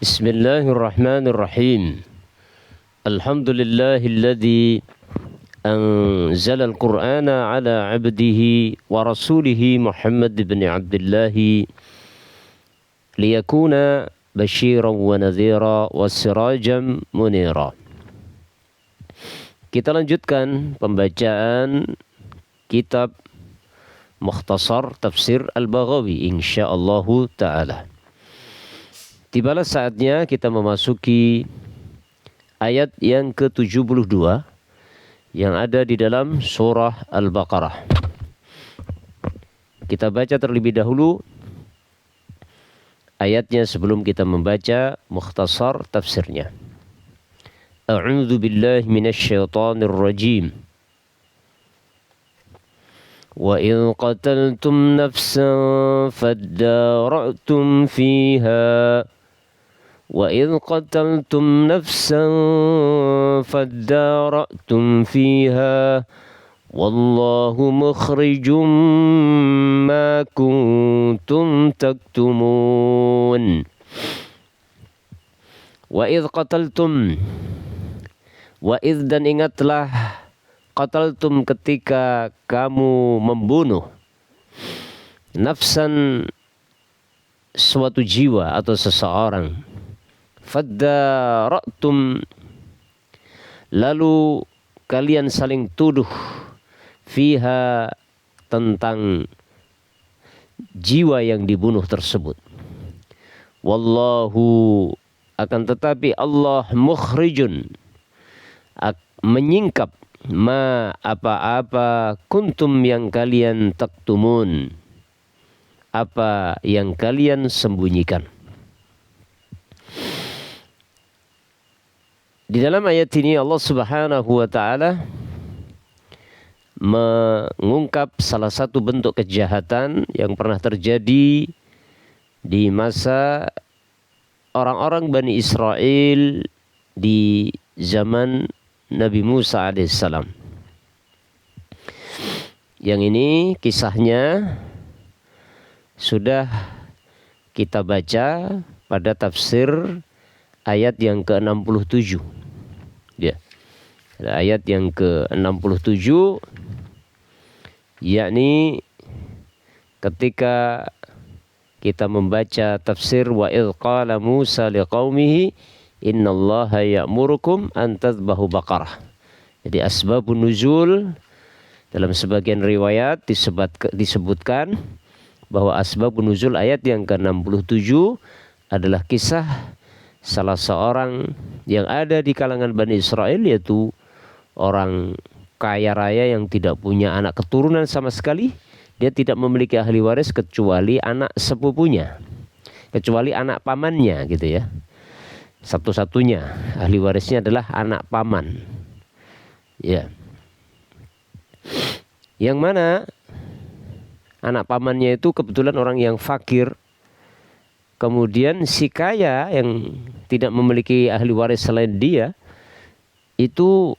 Bismillahirrahmanirrahim. Alhamdulillahilladzi anzala al-Qur'ana ala 'abdihi wa rasulihi Muhammad ibn Abdullah liyakuna basyiran wa nadhira wa sirajan munira. Kita lanjutkan pembacaan kitab Mukhtasar Tafsir Al-Baghawi insyaallah taala. Tibalah saatnya kita memasuki ayat yang ke-72 yang ada di dalam surah Al-Baqarah. Kita baca terlebih dahulu ayatnya sebelum kita membaca mukhtasar tafsirnya. A'udzu billahi minasy syaithanir rajim. وَإِذْ قَتَلْتُمْ نَفْسًا فَادَّارَأْتُمْ فِيهَا وَإِذْ قَتَلْتُمْ نَفْسًا فَادَّارَأْتُمْ فِيهَا وَاللَّهُ مُخْرِجٌ مَا كُنْتُمْ تَكْتُمُونَ. وَإِذْ قَتَلْتُمْ, وَإِذْ dan ingatlah, qataltum ketika kamu membunuh, nafsan suatu jiwa atau seseorang, faddara'tum lalu kalian saling tuduh, fiha tentang jiwa yang dibunuh tersebut. Wallahu akan tetapi Allah mukhrijun menyingkap ma apa-apa kuntum yang kalian taktumun, apa yang kalian sembunyikan. Di dalam ayat ini Allah Subhanahu wa taala mengungkap salah satu bentuk kejahatan yang pernah terjadi di masa orang-orang Bani Israel di zaman Nabi Musa alaihissalam. Yang ini kisahnya sudah kita baca pada tafsir ayat yang ke-67. Ya. Ayat yang ke-67 yakni ketika kita membaca tafsir wa idz qala Musa liqaumihi innallaha ya'murukum an tadhbahu baqarah. Jadi asbabun nuzul dalam sebagian riwayat disebutkan bahwa asbabun nuzul ayat yang ke-67 adalah kisah salah seorang yang ada di kalangan Bani Israel, yaitu orang kaya raya yang tidak punya anak keturunan sama sekali. Dia tidak memiliki ahli waris kecuali anak sepupunya, kecuali anak pamannya gitu ya. Satu-satunya ahli warisnya adalah anak paman. Ya. Yang mana anak pamannya itu kebetulan orang yang fakir. Kemudian si kaya yang tidak memiliki ahli waris selain dia itu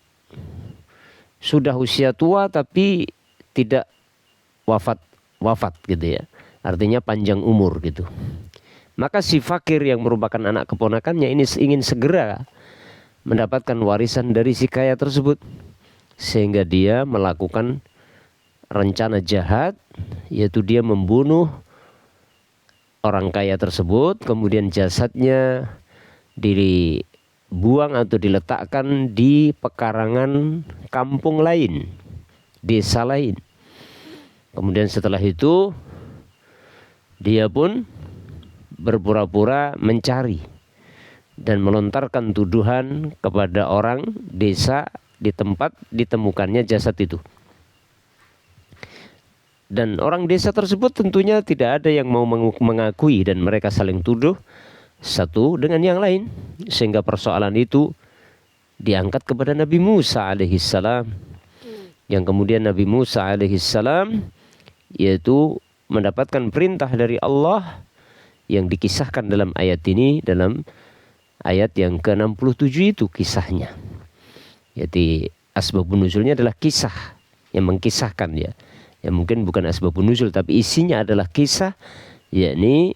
sudah usia tua tapi tidak wafat gitu ya. Artinya panjang umur gitu. Maka si fakir yang merupakan anak keponakannya ini ingin segera mendapatkan warisan dari si kaya tersebut. Sehingga dia melakukan rencana jahat, yaitu dia membunuh orang kaya tersebut, kemudian jasadnya dibuang atau diletakkan di pekarangan kampung lain, desa lain. Kemudian setelah itu dia pun berpura-pura mencari dan melontarkan tuduhan kepada orang desa di tempat ditemukannya jasad itu. Dan orang desa tersebut tentunya tidak ada yang mau mengakui dan mereka saling tuduh satu dengan yang lain. Sehingga persoalan itu diangkat kepada Nabi Musa alaihissalam. Yang kemudian Nabi Musa alaihissalam yaitu mendapatkan perintah dari Allah yang dikisahkan dalam ayat ini, dalam ayat yang ke-67 itu kisahnya. Jadi asbabun nuzulnya adalah kisah yang mengkisahkan ya. Ya mungkin bukan asbabun nuzul tapi isinya adalah kisah, yakni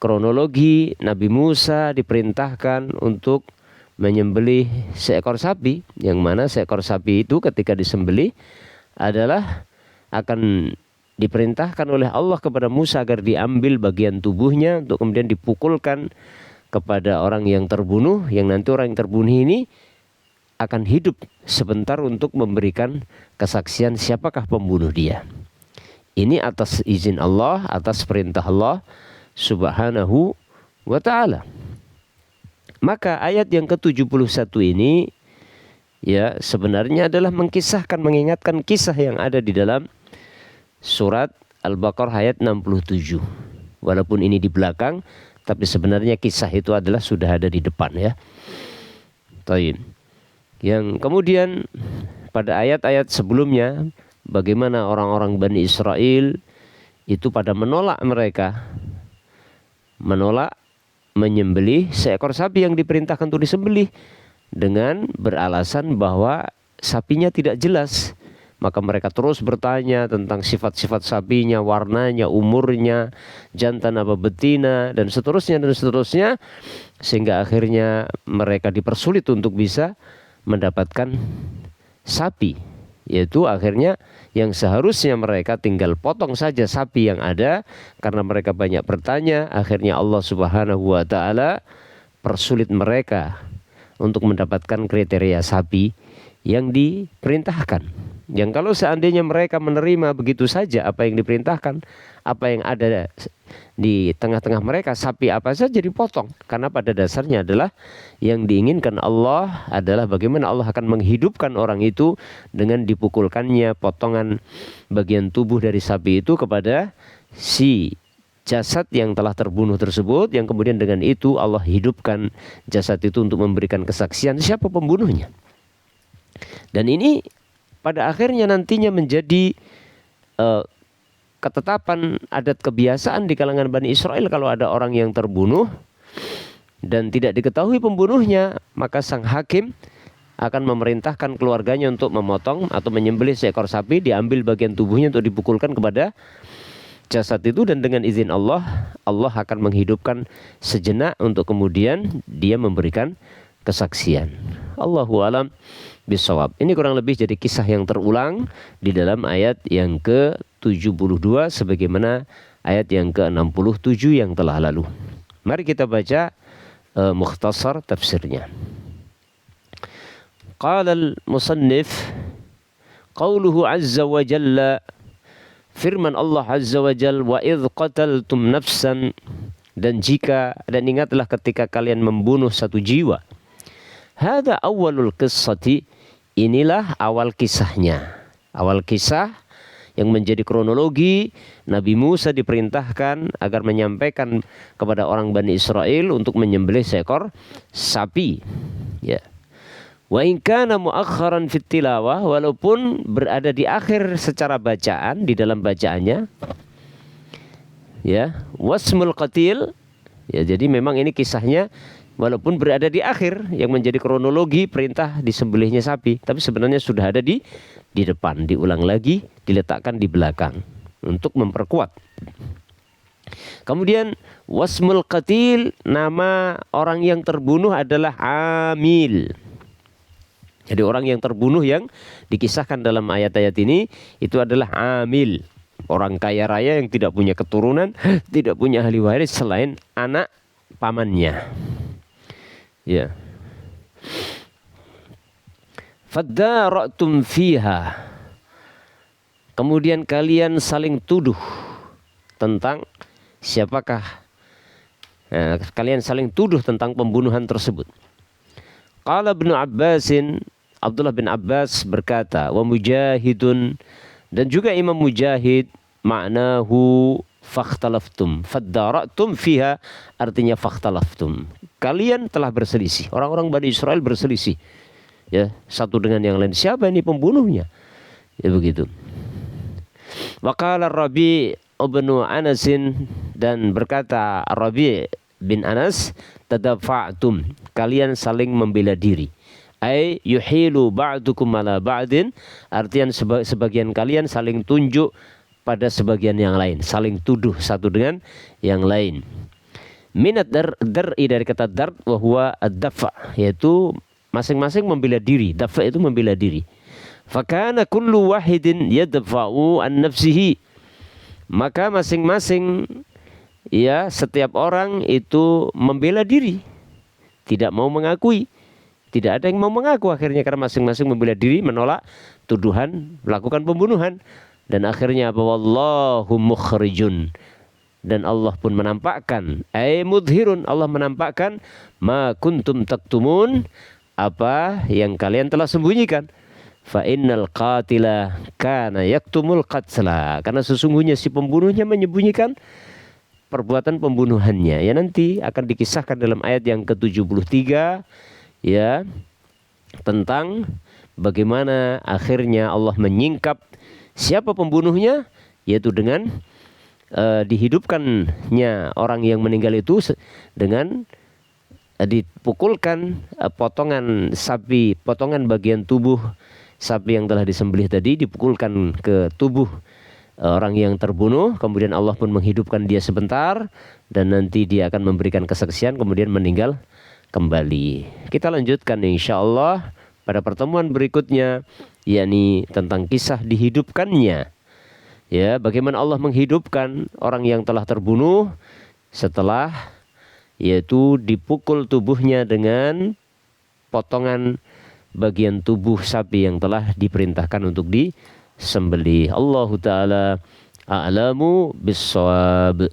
kronologi Nabi Musa diperintahkan untuk menyembelih seekor sapi, yang mana seekor sapi itu ketika disembelih adalah akan diperintahkan oleh Allah kepada Musa agar diambil bagian tubuhnya untuk kemudian dipukulkan kepada orang yang terbunuh, yang nanti orang yang terbunuh ini akan hidup sebentar untuk memberikan kesaksian siapakah pembunuh dia. Ini atas izin Allah, atas perintah Allah Subhanahu wa ta'ala. Maka ayat yang ke-71 ini ya sebenarnya adalah mengisahkan, mengingatkan kisah yang ada di dalam surat Al-Baqarah ayat 67. Walaupun ini di belakang, tapi sebenarnya kisah itu adalah sudah ada di depan ya. Taib. Yang kemudian pada ayat-ayat sebelumnya bagaimana orang-orang Bani Israel itu pada menolak menyembelih seekor sapi yang diperintahkan untuk disembelih dengan beralasan bahwa sapinya tidak jelas. Maka mereka terus bertanya tentang sifat-sifat sapinya, warnanya, umurnya, jantan apa betina, dan seterusnya, sehingga akhirnya mereka dipersulit untuk bisa mendapatkan sapi. Yaitu akhirnya yang seharusnya mereka tinggal potong saja sapi yang ada, karena mereka banyak bertanya, akhirnya Allah Subhanahu wa ta'ala persulit mereka untuk mendapatkan kriteria sapi yang diperintahkan. Yang kalau seandainya mereka menerima begitu saja apa yang diperintahkan, apa yang ada di tengah-tengah mereka, sapi apa saja dipotong. Karena pada dasarnya adalah yang diinginkan Allah adalah bagaimana Allah akan menghidupkan orang itu dengan dipukulkannya potongan bagian tubuh dari sapi itu kepada si jasad yang telah terbunuh tersebut, yang kemudian dengan itu Allah hidupkan jasad itu untuk memberikan kesaksian siapa pembunuhnya. Dan ini pada akhirnya nantinya menjadi ketetapan adat kebiasaan di kalangan Bani Israel. Kalau ada orang yang terbunuh dan tidak diketahui pembunuhnya, maka sang hakim akan memerintahkan keluarganya untuk memotong atau menyembelih seekor sapi, diambil bagian tubuhnya untuk dipukulkan kepada jasad itu, dan dengan izin Allah, Allah akan menghidupkan sejenak untuk kemudian dia memberikan kesaksian. Allahu a'lam bishawab. Ini kurang lebih jadi kisah yang terulang di dalam ayat yang ke-72 sebagaimana ayat yang ke-67 yang telah lalu. Mari kita baca mukhtasar tafsirnya. Qala al-musannif qawluhu azza wa jalla, firman Allah azza wa jalla, wa idh qataltum nafsan, dan ingatlah ketika kalian membunuh satu jiwa. Hada awalul qissati, inilah awal kisahnya. Awal kisah yang menjadi kronologi Nabi Musa diperintahkan agar menyampaikan kepada orang Bani Israel untuk menyembelih seekor sapi. Ya. Wa in kana muakharan fit tilawah, walaupun berada di akhir secara bacaan, di dalam bacaannya. Ya, wasmul qatil. Ya, jadi memang ini kisahnya walaupun berada di akhir yang menjadi kronologi perintah disembelihnya sapi, tapi sebenarnya sudah ada di depan, diulang lagi, diletakkan di belakang untuk memperkuat. Kemudian wasmul qatil, nama orang yang terbunuh adalah Amil. Jadi orang yang terbunuh yang dikisahkan dalam ayat-ayat ini itu adalah Amil, orang kaya raya yang tidak punya keturunan, tidak punya ahli waris selain anak pamannya. Ya. Fadara'tum fiha, kemudian kalian saling tuduh tentang siapakah, kalian saling tuduh tentang pembunuhan tersebut. Qala Ibnu Abbasin, Abdullah bin Abbas berkata, wa Mujahidun, dan juga Imam Mujahid, maknahu fakhtalaftum, fadara'tum fiha, artinya fakhtalaftum, kalian telah berselisih. Orang-orang Bani Israel berselisih, ya, satu dengan yang lain, siapa ini pembunuhnya, ya begitu. Wa qala Rabi' ibn Anasin, dan berkata Rabi' bin Anas, tadafa'tum, kalian saling membela diri. Ay yuhilu ba'dukum ala ba'din, artian sebagian kalian saling tunjuk pada sebagian yang lain, saling tuduh satu dengan yang lain. Minat dar'i dari kata dar wa huwa ad-dafa, yaitu masing-masing membela diri. Dafa itu membela diri. Fakana kullu wahidin yadfa'u an nafsihi, maka masing-masing ya setiap orang itu membela diri, tidak mau mengakui. Tidak ada yang mau mengaku akhirnya karena masing-masing membela diri, menolak tuduhan melakukan pembunuhan. Dan akhirnya apa? Wallahu mukhrijun, dan Allah pun menampakkan, ay mudhirun, Allah menampakkan ma kuntum taktumun, apa yang kalian telah sembunyikan. Fa innal qatila kana yaktumul qatla, karena sesungguhnya si pembunuhnya menyembunyikan perbuatan pembunuhannya. Ya nanti akan dikisahkan dalam ayat yang ke-73 ya, tentang bagaimana akhirnya Allah menyingkap siapa pembunuhnya, yaitu dengan dihidupkannya orang yang meninggal itu dengan dipukulkan potongan sapi, potongan bagian tubuh sapi yang telah disembelih tadi dipukulkan ke tubuh orang yang terbunuh. Kemudian Allah pun menghidupkan dia sebentar, dan nanti dia akan memberikan kesaksian kemudian meninggal kembali. Kita lanjutkan insyaallah pada pertemuan berikutnya, yakni tentang kisah dihidupkannya. Ya, bagaimana Allah menghidupkan orang yang telah terbunuh setelah yaitu dipukul tubuhnya dengan potongan bagian tubuh sapi yang telah diperintahkan untuk disembelih. Allahu taala a'lamu bis-shawab.